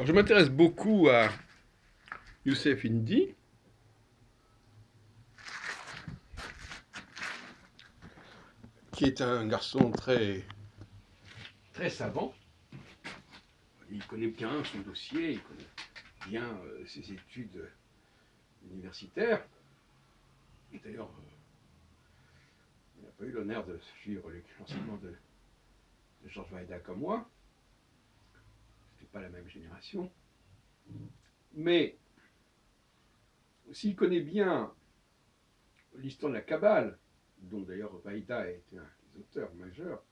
Je m'intéresse beaucoup à Youssef Indy, qui est un garçon très savant. Il connaît bien son dossier, il connaît bien ses études universitaires. Et d'ailleurs, il n'a pas eu l'honneur de suivre l'enseignement de Georges Vaida comme moi. C'était pas la même génération. Mais s'il connaît bien l'histoire de la Kabbale, dont d'ailleurs Vaida a été un des auteurs majeurs,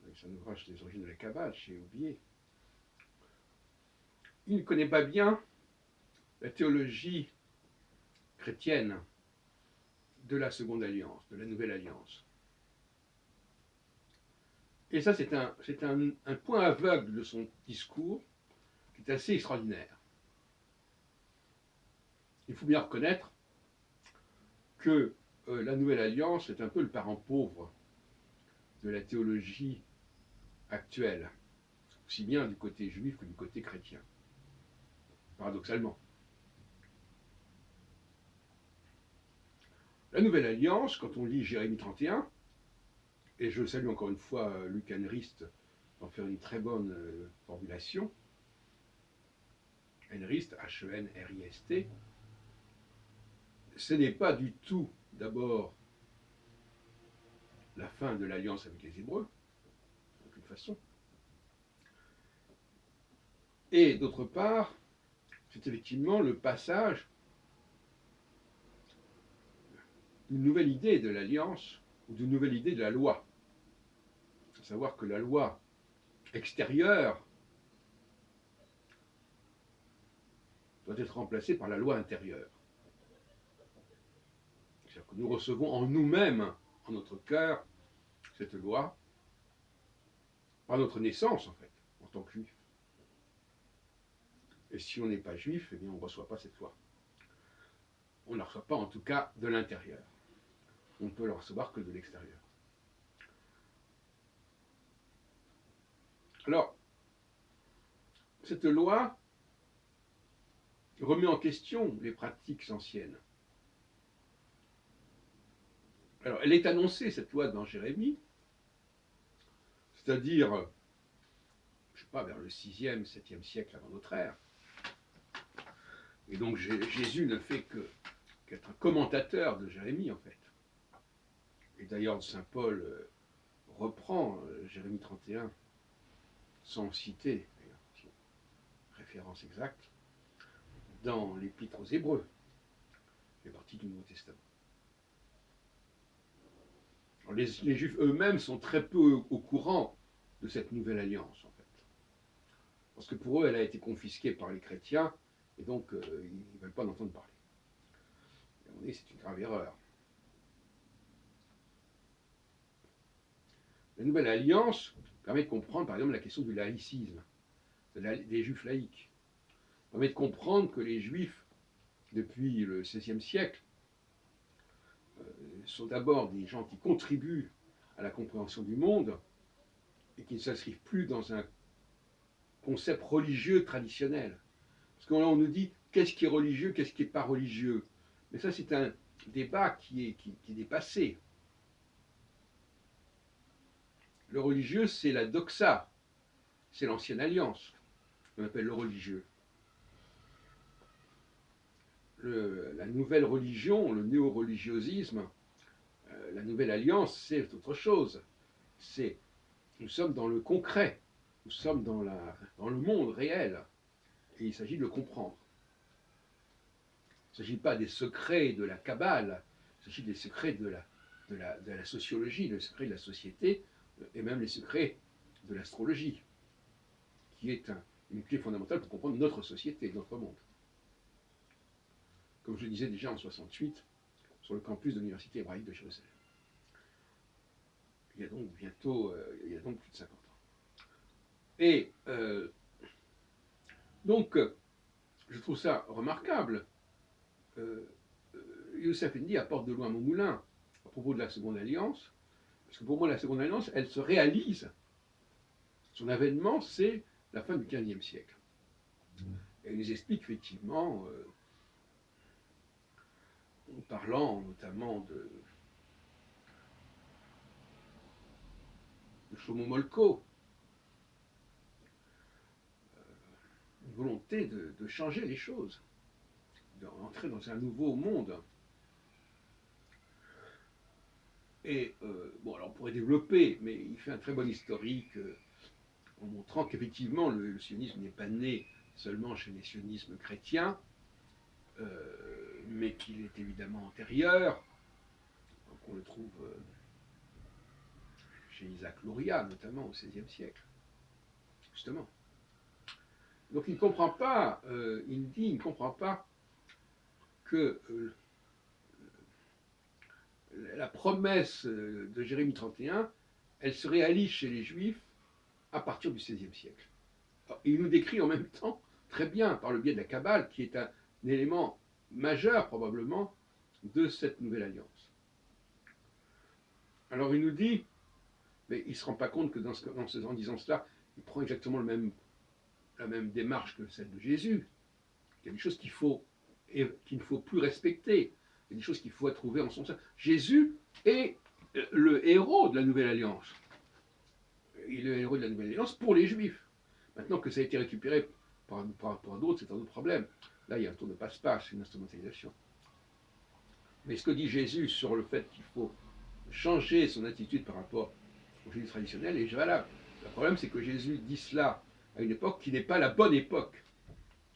avec son ouvrage des origines de la Kabbale chez Aubier, il ne connaît pas bien la théologie chrétienne de la Seconde Alliance, de la Nouvelle Alliance. Et ça, c'est un point aveugle de son discours qui est assez extraordinaire. Il faut bien reconnaître que la Nouvelle Alliance est un peu le parent pauvre de la théologie actuelle, aussi bien du côté juif que du côté chrétien, paradoxalement. La Nouvelle Alliance, quand on lit Jérémie 31, et je salue encore une fois Luc Henrist d'en faire une très bonne formulation, Henrist, H-E-N-R-I-S-T, ce n'est pas du tout d'abord la fin de l'alliance avec les Hébreux, d'aucune façon, et d'autre part, c'est effectivement le passage d'une nouvelle idée de l'alliance ou d'une nouvelle idée de la loi. À savoir que la loi extérieure doit être remplacée par la loi intérieure. C'est-à-dire que nous recevons en nous-mêmes, en notre cœur, cette loi, par notre naissance en fait, en tant que juif. Et si on n'est pas juif, eh bien on ne reçoit pas cette loi. On ne la reçoit pas en tout cas de l'intérieur. On ne peut la recevoir que de l'extérieur. Alors, cette loi remet en question les pratiques anciennes. Alors, elle est annoncée, cette loi, dans Jérémie, c'est-à-dire, je ne sais pas, vers le 6e, 7e siècle avant notre ère. Et donc, Jésus ne fait qu'être un commentateur de Jérémie, en fait. Et d'ailleurs, saint Paul reprend Jérémie 31, sans citer, référence exacte, dans l'Épître aux Hébreux, qui fait partie du Nouveau Testament. Alors, les Juifs eux-mêmes sont très peu au courant de cette nouvelle alliance, en fait. Parce que pour eux, elle a été confisquée par les chrétiens, et donc ils ne veulent pas en entendre parler. Et on dit c'est une grave erreur. La nouvelle alliance permet de comprendre, par exemple, la question du laïcisme, des juifs laïcs. Permet de comprendre que les juifs, depuis le XVIe siècle, sont d'abord des gens qui contribuent à la compréhension du monde et qui ne s'inscrivent plus dans un concept religieux traditionnel. Parce que là, on nous dit qu'est-ce qui est religieux, qu'est-ce qui n'est pas religieux. Mais ça, c'est un débat qui est dépassé. Le religieux, c'est la doxa, c'est l'ancienne alliance, qu'on appelle le religieux. La nouvelle religion, le néo-religiosisme, la nouvelle alliance, c'est autre chose. Nous sommes dans le concret, nous sommes dans le monde réel, et il s'agit de le comprendre. Il ne s'agit pas des secrets de la Kabbale, il s'agit des secrets de la sociologie, des secrets de la société, et même les secrets de l'astrologie, qui est une clé fondamentale pour comprendre notre société, notre monde. Comme je le disais déjà en 68, sur le campus de l'Université hébraïque de Jérusalem. Il y a donc plus de 50 ans. Et donc, je trouve ça remarquable. Youssef Indy apporte de loin mon moulin à propos de la Seconde Alliance, parce que pour moi, la Seconde Alliance, elle se réalise. Son avènement, c'est la fin du XVe siècle. Et il nous explique effectivement, en parlant notamment de Shlomo Molko, une volonté de changer les choses, d'entrer dans un nouveau monde. Et bon, alors on pourrait développer, mais il fait un très bon historique en montrant qu'effectivement le sionisme n'est pas né seulement chez les sionismes chrétiens, mais qu'il est évidemment antérieur. Donc on le trouve chez Isaac Luria, notamment au XVIe siècle, justement. Donc il ne comprend pas, il ne comprend pas que la promesse de Jérémie 31, elle se réalise chez les Juifs à partir du XVIe siècle. Alors, il nous décrit en même temps très bien par le biais de la Kabbale, qui est un élément majeur probablement de cette nouvelle alliance. Alors il nous dit, mais il ne se rend pas compte que en disant cela, il prend exactement la même démarche que celle de Jésus. Il y a des choses qu'il ne faut plus respecter. Il y a des choses qu'il faut trouver en son sein. Jésus est le héros de la nouvelle alliance. Il est le héros de la nouvelle alliance pour les Juifs. Maintenant que ça a été récupéré par d'autres, c'est un autre problème. Là, il y a un tour de passe-passe, une instrumentalisation. Mais ce que dit Jésus sur le fait qu'il faut changer son attitude par rapport au Jésus traditionnel est valable. Le problème, c'est que Jésus dit cela à une époque qui n'est pas la bonne époque.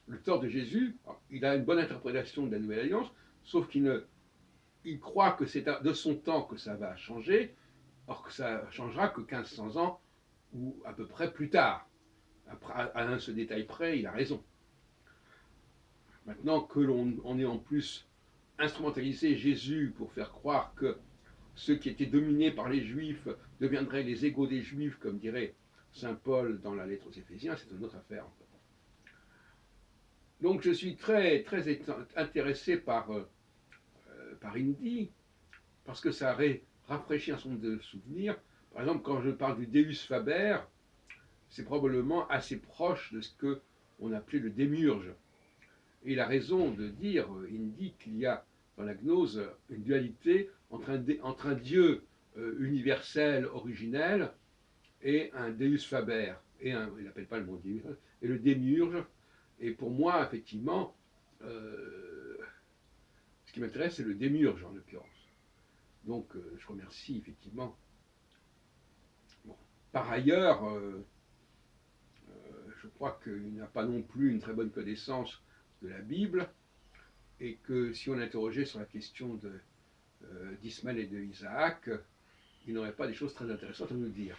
Le tort de Jésus, il a une bonne interprétation de la Nouvelle Alliance, sauf il croit que c'est de son temps que ça va changer, or que ça changera que 1500 ans ou à peu près plus tard. Après, à ce détail près, il a raison. Maintenant que l'on ait en plus instrumentalisé Jésus pour faire croire que ceux qui étaient dominés par les Juifs deviendraient les égaux des Juifs, comme dirait saint Paul dans la lettre aux Éphésiens, c'est une autre affaire. Donc je suis très, très intéressé par Indy, parce que ça rafraîchit un certain nombre de souvenirs. Par exemple, quand je parle du Deus Faber, c'est probablement assez proche de ce qu'on appelait le démiurge. Et il a raison de dire, Indy, qu'il y a dans la gnose une dualité entre un Dieu universel, originel, et un Deus Faber. Il n'appelle pas le mot Deus, et le démiurge. Et pour moi, effectivement, ce qui m'intéresse, c'est le démiurge, en l'occurrence. Donc, je remercie, effectivement. Bon. Par ailleurs, je crois qu'il n'a pas non plus une très bonne connaissance de la Bible, et que si on l'interrogeait sur la question d'Ismaël et de Isaac, il n'aurait pas des choses très intéressantes à nous dire.